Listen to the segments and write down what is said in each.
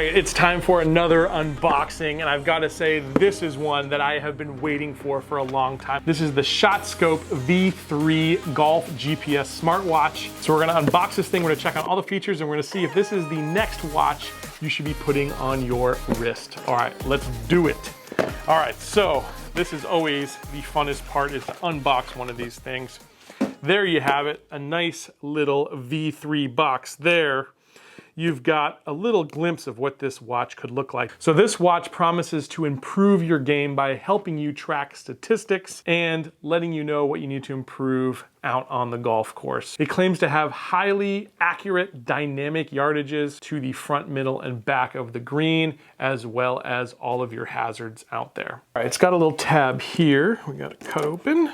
right, it's time for another unboxing, and I've got to say this is one that I have been waiting for a long time. This is the ShotScope V3 Golf GPS smartwatch. So we're gonna unbox this thing, we're gonna check on all the features, and we're gonna see if this is the next watch you should be putting on your wrist. All right, let's do it. All right, so this is always the funnest part, is to unbox one of these things. There you have it, a nice little V3 box there. You've got a little glimpse of what this watch could look like. So this watch promises to improve your game by helping you track statistics and letting you know what you need to improve out on the golf course. It claims to have highly accurate dynamic yardages to the front, middle, and back of the green, as well as all of your hazards out there. All right, it's got a little tab here. We got it cut open.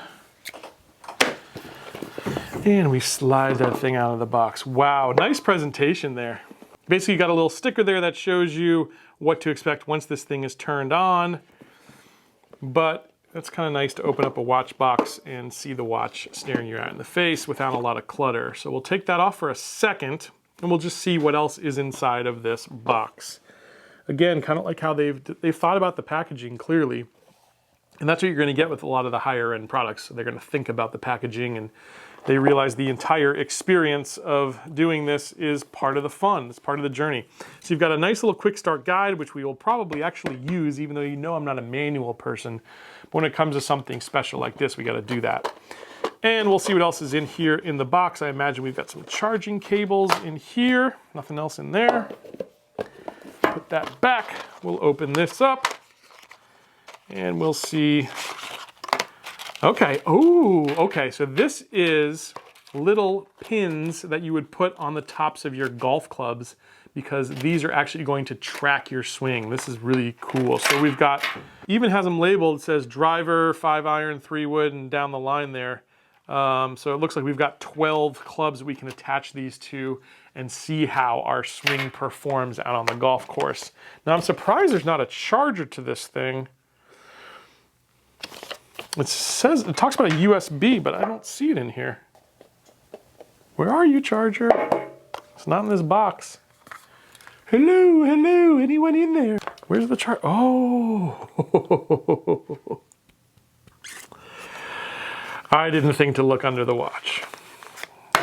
And we slide that thing out of the box. Wow, nice presentation there. Basically, you got a little sticker there that shows you what to expect once this thing is turned on. But it's kind of nice to open up a watch box and see the watch staring you right in the face without a lot of clutter. So we'll take that off for a second, and we'll just see what else is inside of this box. Again, kind of like how they've thought about the packaging clearly. And that's what you're going to get with a lot of the higher end products. So they're going to think about the packaging, and they realize the entire experience of doing this is part of the fun. It's part of the journey. So you've got a nice little quick start guide, which we will probably actually use, even though you know I'm not a manual person. But when it comes to something special like this, we got to do that. And we'll see what else is in here in the box. I imagine we've got some charging cables in here. Nothing else in there. Put that back. We'll open this up. And we'll see. Okay, oh, okay, so this is little pins that you would put on the tops of your golf clubs, because these are actually going to track your swing. This is really cool. So we've got, even has them labeled, it says driver, 5-iron, 3-wood, and down the line there. So it looks like we've got 12 clubs that we can attach these to and see how our swing performs out on the golf course. Now I'm surprised there's not a charger to this thing. It says, it talks about a USB, but I don't see it in here. Where are you, charger? It's not in this box. Hello, hello, anyone in there? Where's the charger? Oh. I didn't think to look under the watch.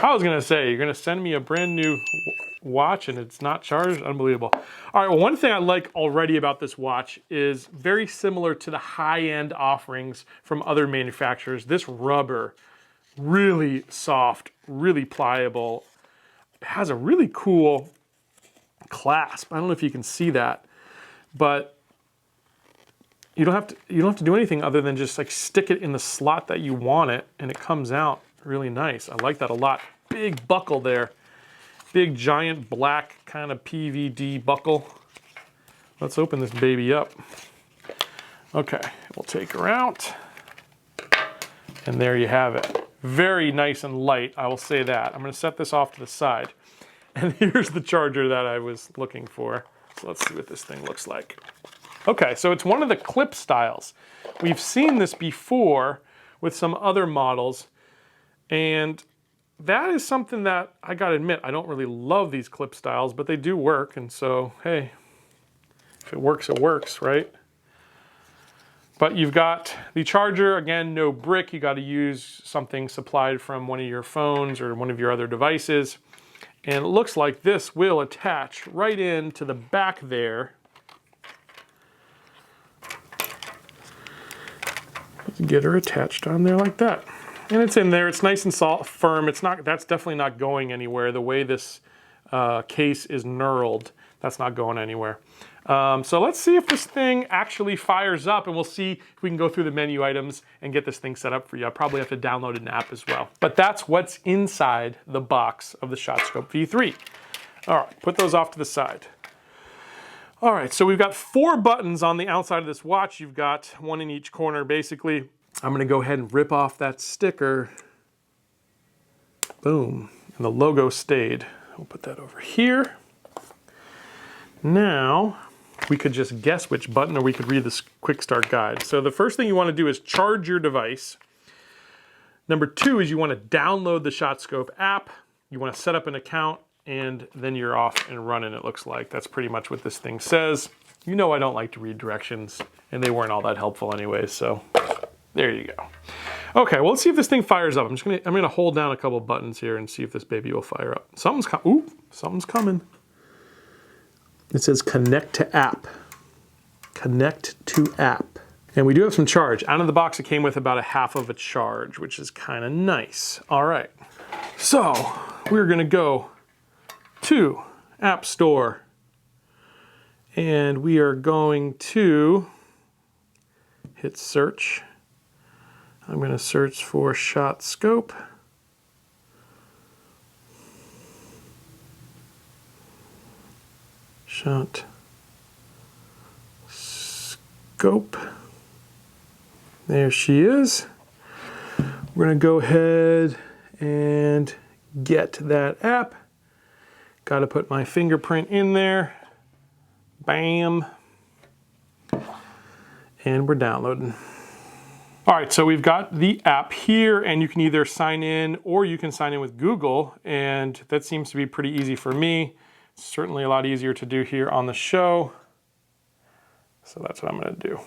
I was gonna say, you're gonna send me a brand new watch and it's not charged? Unbelievable. All right, well, one thing I like already about this watch is very similar to the high-end offerings from other manufacturers. This rubber, really soft, really pliable. It has a really cool clasp. I don't know if you can see that, but you don't have to do anything other than just like stick it in the slot that you want it, and it comes out really nice. I like that a lot. Big buckle there. Big giant black kind of PVD buckle. Let's open this baby up. Okay, we'll take her out. And there you have it. Very nice and light, I will say that. I'm gonna set this off to the side. And here's the charger that I was looking for. So let's see what this thing looks like. Okay, so it's one of the clip styles. We've seen this before with some other models, and that is something that I gotta admit, I don't really love these clip styles, but they do work, and so, hey, if it works, right? But you've got the charger, again, no brick. You gotta use something supplied from one of your phones or one of your other devices. And it looks like this will attach right into the back there. Let's get her attached on there like that. And it's in there, it's nice and soft, firm. It's not, that's definitely not going anywhere. The way this case is knurled, that's not going anywhere. So let's see if this thing actually fires up, and we'll see if we can go through the menu items and get this thing set up for you. I'll probably have to download an app as well. But that's what's inside the box of the ShotScope V3. All right, put those off to the side. All right, so we've got 4 buttons on the outside of this watch. You've got one in each corner, basically. I'm gonna go ahead and rip off that sticker. Boom, and the logo stayed. We'll put that over here. Now, we could just guess which button, or we could read this quick start guide. So the first thing you wanna do is charge your device. Number 2 is you wanna download the ShotScope app. You wanna set up an account and then you're off and running, it looks like. That's pretty much what this thing says. You know I don't like to read directions, and they weren't all that helpful anyway, so there you go. Okay, well, let's see if this thing fires up. I'm gonna hold down a couple buttons here and see if this baby will fire up. Something's coming. It says connect to app. Connect to app. And we do have some charge. Out of the box, it came with about a half of a charge, which is kind of nice. All right, so we're gonna go to App Store, and we are going to hit search. I'm going to search for shotscope. Shotscope. There she is. We're going to go ahead and get that app. Got to put my fingerprint in there. Bam. And we're downloading. All right, so we've got the app here, and you can either sign in or you can sign in with Google, and that seems to be pretty easy for me. It's certainly a lot easier to do here on the show. So that's what I'm gonna do. I'm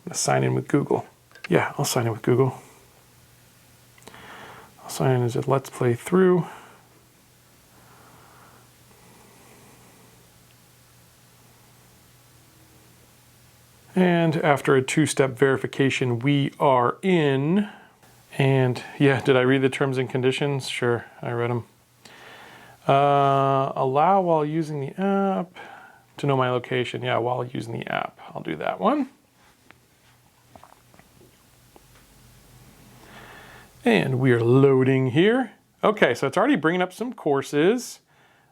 gonna sign in with Google. Yeah, I'll sign in with Google. I'll sign in as a Let's Play Through. And after a two-step verification, we are in. And yeah, did I read the terms and conditions? Sure, I read them. Allow while using the app to know my location. Yeah, while using the app. I'll do that one. And we are loading here. Okay, so it's already bringing up some courses.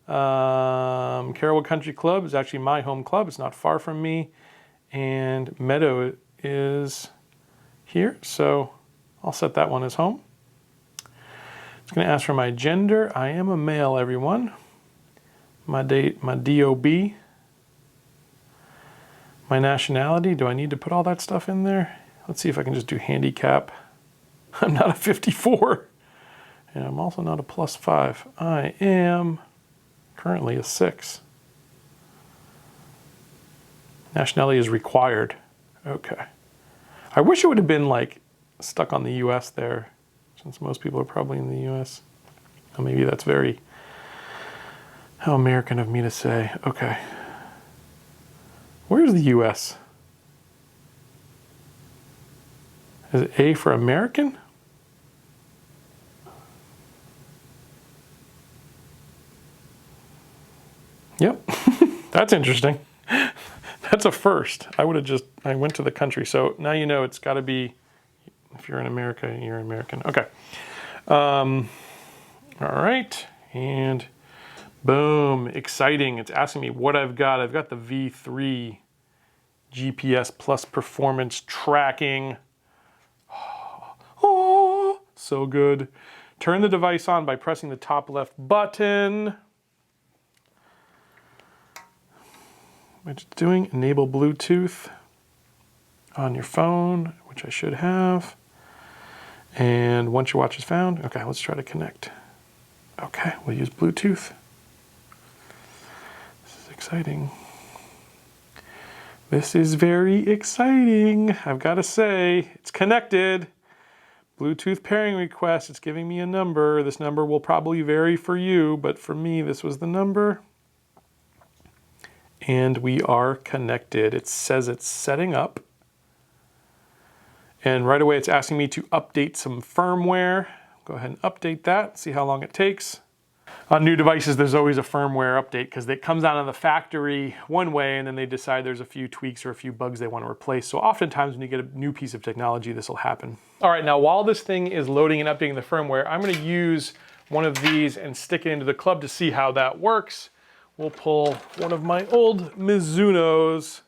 Carrollwood Country Club is actually my home club. It's not far from me. And Meadow is here, so I'll set that one as home. It's going to ask for my gender. I am a male, everyone. My date, my DOB. My nationality. Do I need to put all that stuff in there? Let's see if I can just do handicap. I'm not a 54. And I'm also not a +5. I am currently a 6. Nationality is required. Okay. I wish it would have been like stuck on the US there, since most people are probably in the US. Or maybe that's very, how American of me to say. Okay. Where's the US? Is it A for American? Yep. That's interesting. That's a first. I would have I went to the country. So now you know it's got to be, if you're in America, you're American. Okay. All right. And boom, exciting. It's asking me what I've got. I've got the V3 GPS plus performance tracking. Oh, so good. Turn the device on by pressing the top left button. Which it's doing, enable Bluetooth on your phone, which I should have. And once your watch is found, okay, let's try to connect. Okay, we'll use Bluetooth. This is exciting. This is very exciting. I've got to say, it's connected. Bluetooth pairing request, it's giving me a number. This number will probably vary for you, but for me, this was the number. And we are connected. It says it's setting up. And right away it's asking me to update some firmware. Go ahead and update that, see how long it takes. On new devices, there's always a firmware update because it comes out of the factory one way and then they decide there's a few tweaks or a few bugs they want to replace. So oftentimes when you get a new piece of technology, this will happen. All right, now while this thing is loading and updating the firmware, I'm going to use one of these and stick it into the club to see how that works. We'll pull one of my old Mizunos.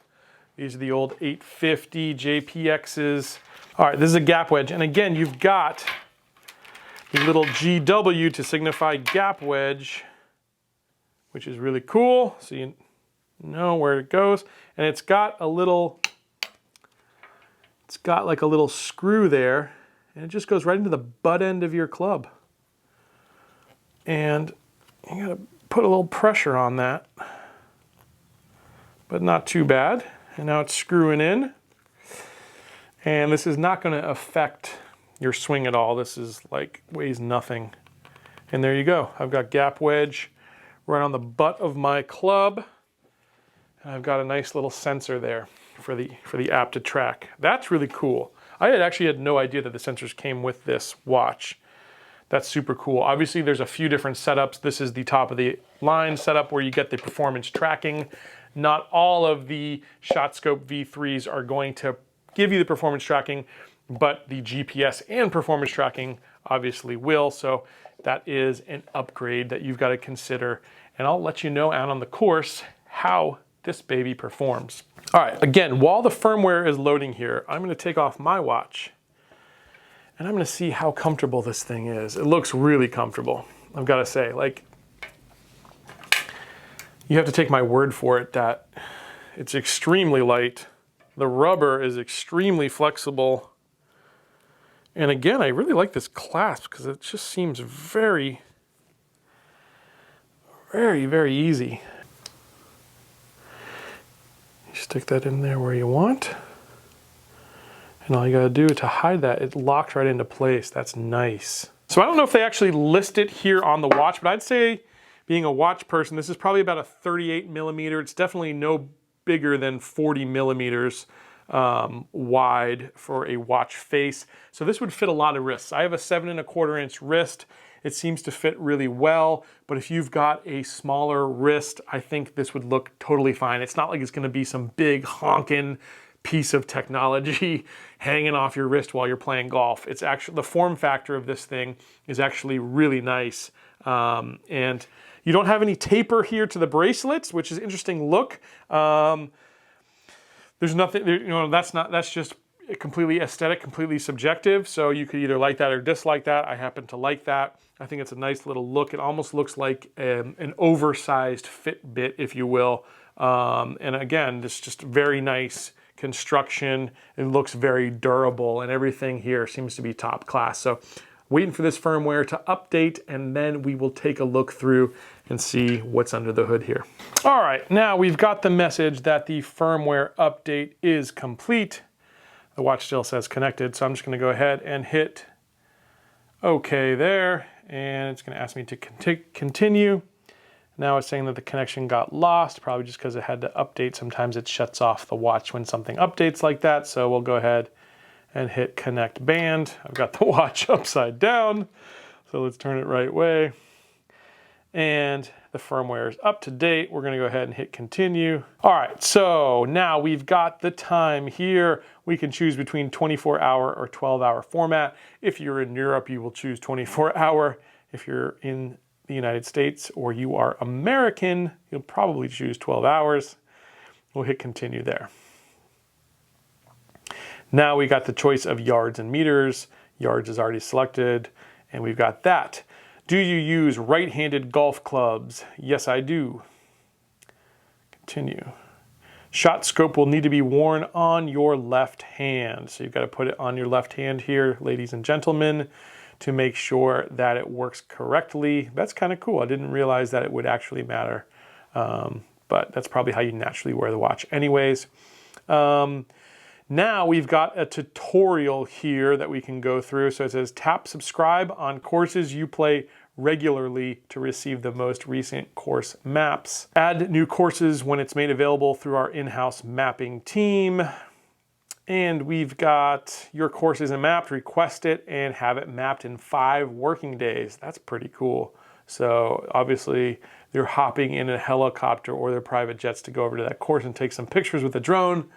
These are the old 850 JPXs. All right, this is a gap wedge. And again, you've got the little GW to signify gap wedge, which is really cool. So you know where it goes. And it's got like a little screw there. And it just goes right into the butt end of your club. And You gotta put a little pressure on that, but not too bad. And now it's screwing in. And this is not gonna affect your swing at all. This is like, weighs nothing. And there you go. I've got gap wedge right on the butt of my club. And I've got a nice little sensor there for the app to track. That's really cool. I actually had no idea that the sensors came with this watch. That's super cool. Obviously, there's a few different setups. This is the top of the line setup where you get the performance tracking. Not all of the ShotScope V3s are going to give you the performance tracking, but the GPS and performance tracking obviously will. So that is an upgrade that you've got to consider. And I'll let you know out on the course how this baby performs. All right, again, while the firmware is loading here, I'm gonna take off my watch and I'm gonna see how comfortable this thing is. It looks really comfortable, I've gotta say. Like, you have to take my word for it that it's extremely light. The rubber is extremely flexible. And again, I really like this clasp because it just seems very, very easy. Stick that in there where you want. And all you gotta do to hide that, it locks right into place. That's nice. So I don't know if they actually list it here on the watch, but I'd say, being a watch person, this is probably about a 38 millimeter. It's definitely no bigger than 40 millimeters wide for a watch face. So this would fit a lot of wrists. I have a 7¼ inch wrist. It seems to fit really well, but if you've got a smaller wrist, I think this would look totally fine. It's not like it's gonna be some big honking piece of technology hanging off your wrist while you're playing golf. It's actually, the form factor of this thing is actually really nice. And you don't have any taper here to the bracelets, which is an interesting look. There's nothing, you know, that's just completely aesthetic, completely subjective. So you could either like that or dislike that. I happen to like that. I think it's a nice little look. It almost looks like an oversized Fitbit, if you will. And again, this just very nice construction. It looks very durable and everything here seems to be top class. So waiting for this firmware to update and then we will take a look through and see what's under the hood here. All right, now we've got the message that the firmware update is complete. The watch still says connected, so I'm just gonna go ahead and hit OK there, and it's gonna ask me to continue. Now it's saying that the connection got lost, probably just because it had to update. Sometimes it shuts off the watch when something updates like that, so we'll go ahead and hit connect band. I've got the watch upside down, so let's turn it right way. And the firmware is up to date. We're gonna go ahead and hit continue. All right, so now we've got the time here. We can choose between 24-hour or 12-hour format. If you're in Europe, you will choose 24-hour. If you're in the United States or you are American, you'll probably choose 12 hours. We'll hit continue there. Now we got the choice of yards and meters. Yards is already selected, and we've got that. Do you use right-handed golf clubs? Yes, I do. Continue. Shot scope will need to be worn on your left hand. So you've got to put it on your left hand here, ladies and gentlemen, to make sure that it works correctly. That's kind of cool. I didn't realize that it would actually matter, but that's probably how you naturally wear the watch anyways. Now we've got a tutorial here that we can go through. So it says tap subscribe on courses you play regularly to receive the most recent course maps. Add new courses when it's made available through our in-house mapping team. And we've got your course isn't mapped, request it and have it mapped in 5 working days. That's pretty cool. So obviously they're hopping in a helicopter or their private jets to go over to that course and take some pictures with a drone,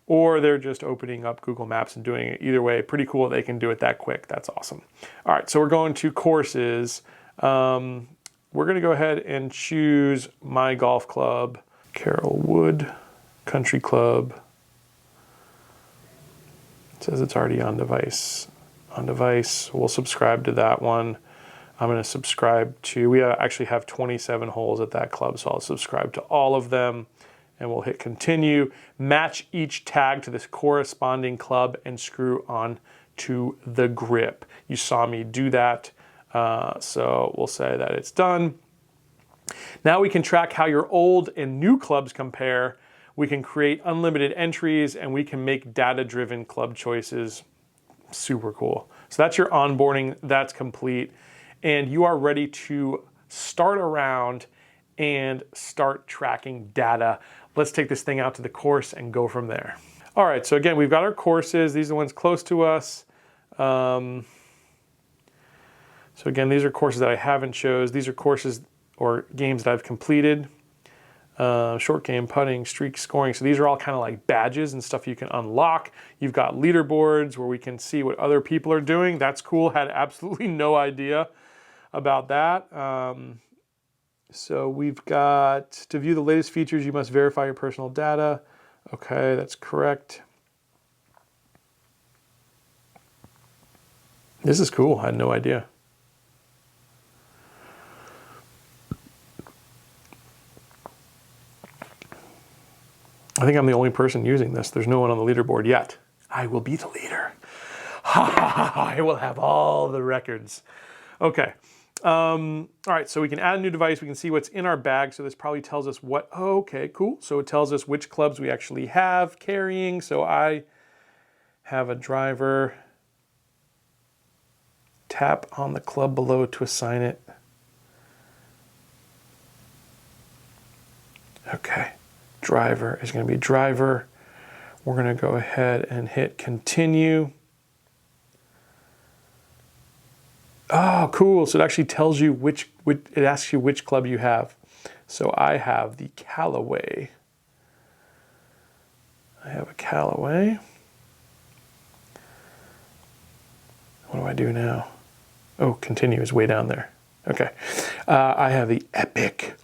or they're just opening up Google Maps and doing it. Either way, pretty cool they can do it that quick. That's awesome. All right, so we're going to courses. We're gonna go ahead and choose my golf club, Carroll Wood Country Club. It says it's already on device. On device, we'll subscribe to that one. I'm gonna subscribe to, we actually have 27 holes at that club, so I'll subscribe to all of them. And we'll hit continue. Match each tag to this corresponding club and screw on to the grip. You saw me do that, so we'll say that it's done. Now we can track how your old and new clubs compare. We can create unlimited entries, and we can make data-driven club choices. Super cool. So that's your onboarding. That's complete. And you are ready to start around and start tracking data. Let's take this thing out to the course and go from there. All right, so again, we've got our courses. These are the ones close to us. So again, these are courses that I haven't chose. These are courses or games that I've completed. Short game, putting, streak scoring. So these are all kind of like badges and stuff you can unlock. You've got leaderboards where we can see what other people are doing. That's cool. Had absolutely no idea about that. So we've got to view the latest features, you must verify your personal data. Okay, that's correct. This is cool. I had no idea. I think I'm the only person using this. There's no one on the leaderboard yet. I will be the leader. I will have all the records. Okay. All right, so we can add a new device. We can see what's in our bag. So this probably tells us what, oh, okay, cool. So it tells us which clubs we actually have carrying. So I have a driver. Tap on the club below to assign it. Okay, driver is going to be driver. We're going to go ahead and hit continue. Oh, cool. So it actually tells you it asks you which club you have. So I have the Callaway. I have a Callaway. What do I do now? Oh, continue is way down there. Okay. I have the Epic.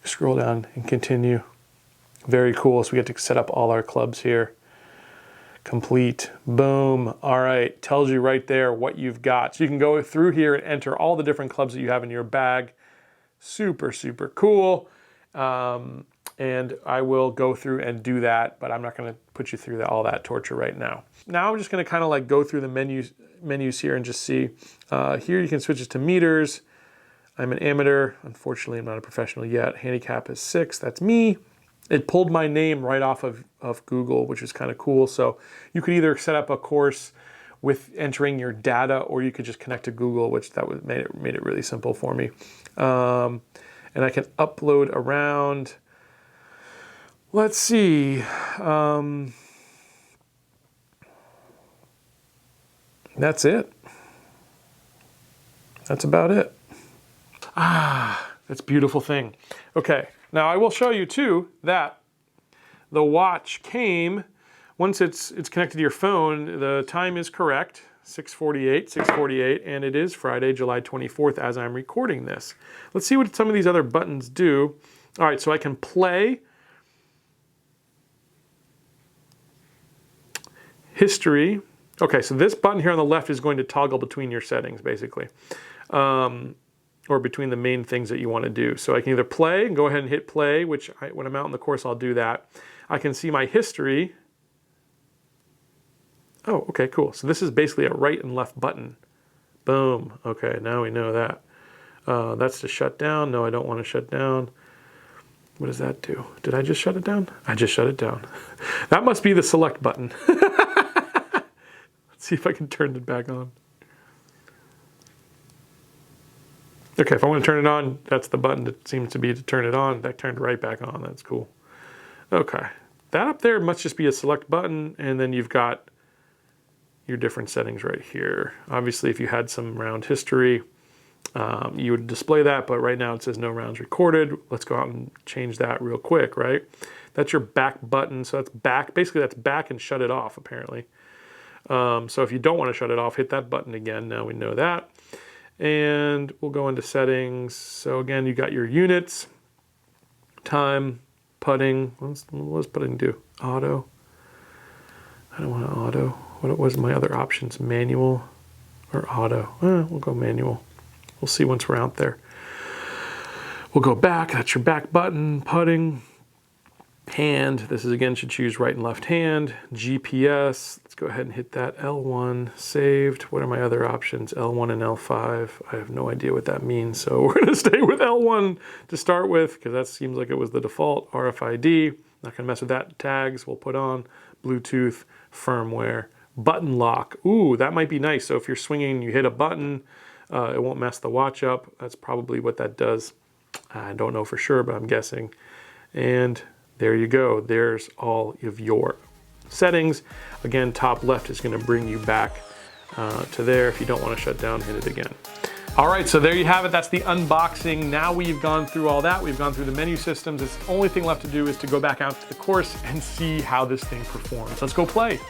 Scroll down and continue. Very cool. So we get to set up all our clubs here. Complete. Boom. All right. Tells you right there what you've got. So you can go through here and enter all the different clubs that you have in your bag. Super, super cool. And I will go through and do that, but I'm not going to put you through all that torture right now. Now I'm just going to kind of like go through the menus here and just see. Here you can switch it to meters. I'm an amateur. Unfortunately, I'm not a professional yet. Handicap is 6. That's me. It pulled my name right off of Google, which is kind of cool. So you could either set up a course with entering your data, or you could just connect to Google, which made it really simple for me. And I can upload around. Let's see. That's it. That's about it. That's a beautiful thing. Okay, now I will show you too that the watch came, once it's connected to your phone, the time is correct, 6:48, and it is Friday, July 24th as I'm recording this. Let's see what some of these other buttons do. All right, so I can play. History. Okay, so this button here on the left is going to toggle between your settings, basically. Or between the main things that you want to do. So I can either play and go ahead and hit play, which when I'm out in the course, I'll do that. I can see my history. Oh, okay, cool. So this is basically a right and left button. Boom. Okay, now we know that. That's to shut down. No, I don't want to shut down. What does that do? Did I just shut it down? I just shut it down. That must be the select button. Let's see if I can turn it back on. Okay, if I want to turn it on, that's the button that seems to be to turn it on. That turned right back on. That's cool. Okay. That up there must just be a select button, and then you've got your different settings right here. Obviously, if you had some round history, you would display that, but right now it says no rounds recorded. Let's go out and change that real quick, right? That's your back button. So that's back. Basically, that's back and shut it off, apparently. So if you don't want to shut it off, hit that button again. Now we know that. And we'll go into settings. So again, you got your units, time, putting. What does putting do? Auto. I don't want to auto. What was my other options? Manual or auto? We'll go manual. We'll see once we're out there. We'll go back. That's your back button. Putting. Hand, this is again, should choose right and left hand. GPS, let's go ahead and hit that. L1, saved. What are my other options? L1 and L5. I have no idea what that means, so we're gonna stay with L1 to start with, because that seems like it was the default. RFID, not gonna mess with that. Tags we'll put on. Bluetooth, firmware, button lock. Ooh, that might be nice. So if you're swinging, you hit a button, it won't mess the watch up. That's probably what that does. I don't know for sure, but I'm guessing. And there you go. There's all of your settings. Again, top left is going to bring you back to there. If you don't want to shut down, hit it again. All right, so there you have it. That's the unboxing. Now we've gone through all that. We've gone through the menu systems. The only thing left to do is to go back out to the course and see how this thing performs. Let's go play.